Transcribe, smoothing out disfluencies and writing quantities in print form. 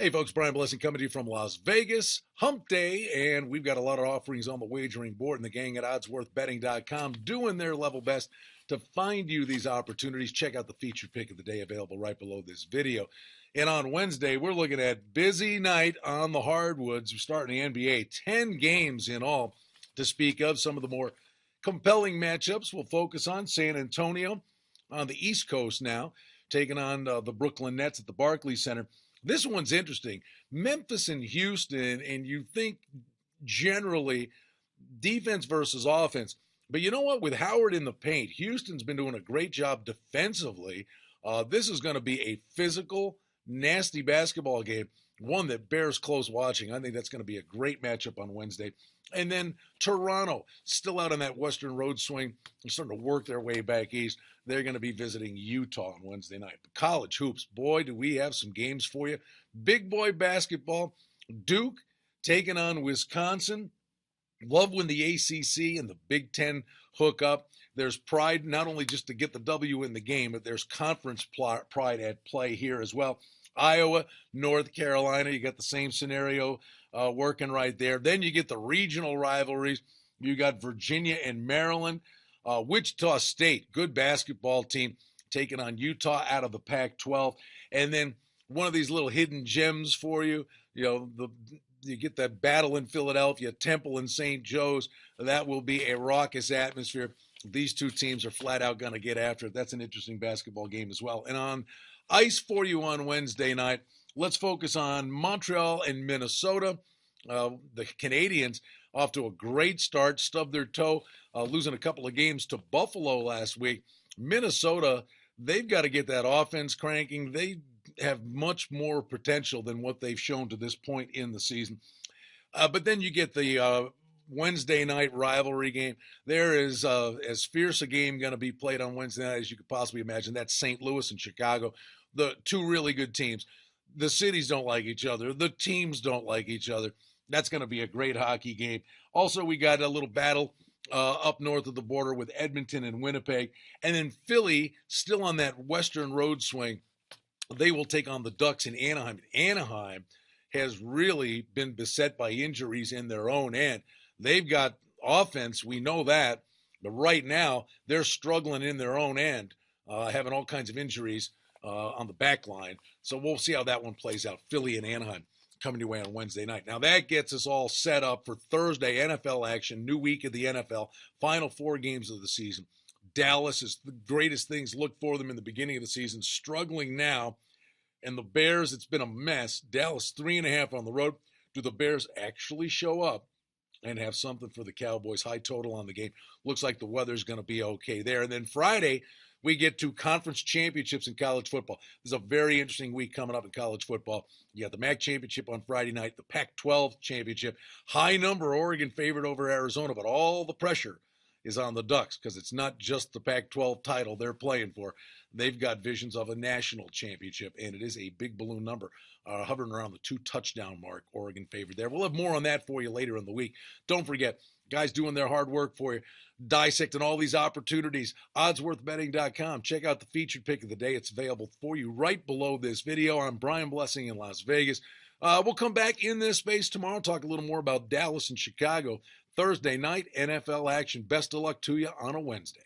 Hey folks, Brian Blessing coming to you from Las Vegas. Hump Day, and we've got a lot of offerings on the wagering board, and the gang at oddsworthbetting.com doing their level best to find you these opportunities. Check out the featured pick of the day available right below this video. And on Wednesday, we're looking at busy night on the hardwoods. We're starting the NBA, 10 games in all to speak of. Some of the more compelling matchups we'll focus on San Antonio on the East Coast now, taking on the Brooklyn Nets at the Barclays Center. This one's interesting. Memphis and Houston, and you think generally defense versus offense. But you know what? With Howard in the paint, Houston's been doing a great job defensively. This is going to be a physical, nasty basketball game, one that bears close watching. I think that's going to be a great matchup on Wednesday. And then Toronto, still out on that Western road swing. They're starting to work their way back east. They're going to be visiting Utah on Wednesday night. But college hoops, boy, do we have some games for you. Big boy basketball, Duke taking on Wisconsin. Love when the ACC and the Big Ten hook up. There's pride not only just to get the W in the game, but there's conference pride at play here as well. Iowa, North Carolina, you got the same scenario working right there. Then you get the regional rivalries. You got Virginia and Maryland. Wichita State, good basketball team, taking on Utah out of the Pac-12. And then one of these little hidden gems for you, you get that battle in Philadelphia, Temple and St. Joe's. That will be a raucous atmosphere. These two teams are flat out going to get after it. That's an interesting basketball game as well. And on ice for you on Wednesday night, let's focus on Montreal and Minnesota. The Canadiens off to a great start, stubbed their toe, losing a couple of games to Buffalo last week. Minnesota, they've got to get that offense cranking. They have much more potential than what they've shown to this point in the season. But then you get the Wednesday night rivalry game. There is as fierce a game going to be played on Wednesday night as you could possibly imagine. That's St. Louis and Chicago, the two really good teams. The cities don't like each other. The teams don't like each other. That's going to be a great hockey game. Also, we got a little battle up north of the border with Edmonton and Winnipeg. And then Philly, still on that western road swing, they will take on the Ducks in Anaheim. Anaheim has really been beset by injuries in their own end. They've got offense, we know that, but right now they're struggling in their own end, having all kinds of injuries on the back line. So we'll see how that one plays out. Philly and Anaheim coming your way on Wednesday night. Now that gets us all set up for Thursday NFL action, new week of the NFL, final 4 games of the season. Dallas is the greatest things look for them in the beginning of the season, struggling now. And the Bears, it's been a mess. Dallas 3.5 on the road. Do the Bears actually show up and have something for the Cowboys? High total on the game. Looks like the weather's going to be okay there. And then Friday, we get to conference championships in college football. There's a very interesting week coming up in college football. You got the MAC championship on Friday night, the Pac-12 championship. High number, Oregon favored over Arizona, but all the pressure is on the Ducks because it's not just the Pac-12 title they're playing for. They've got visions of a national championship, and it is a big balloon number, hovering around the 2-touchdown mark, Oregon favored there. We'll have more on that for you later in the week. Don't forget, guys doing their hard work for you, dissecting all these opportunities, oddsworthbetting.com. Check out the featured pick of the day. It's available for you right below this video. I'm Brian Blessing in Las Vegas. We'll come back in this space tomorrow, talk a little more about Dallas and Chicago. Thursday night, NFL action. Best of luck to you on a Wednesday.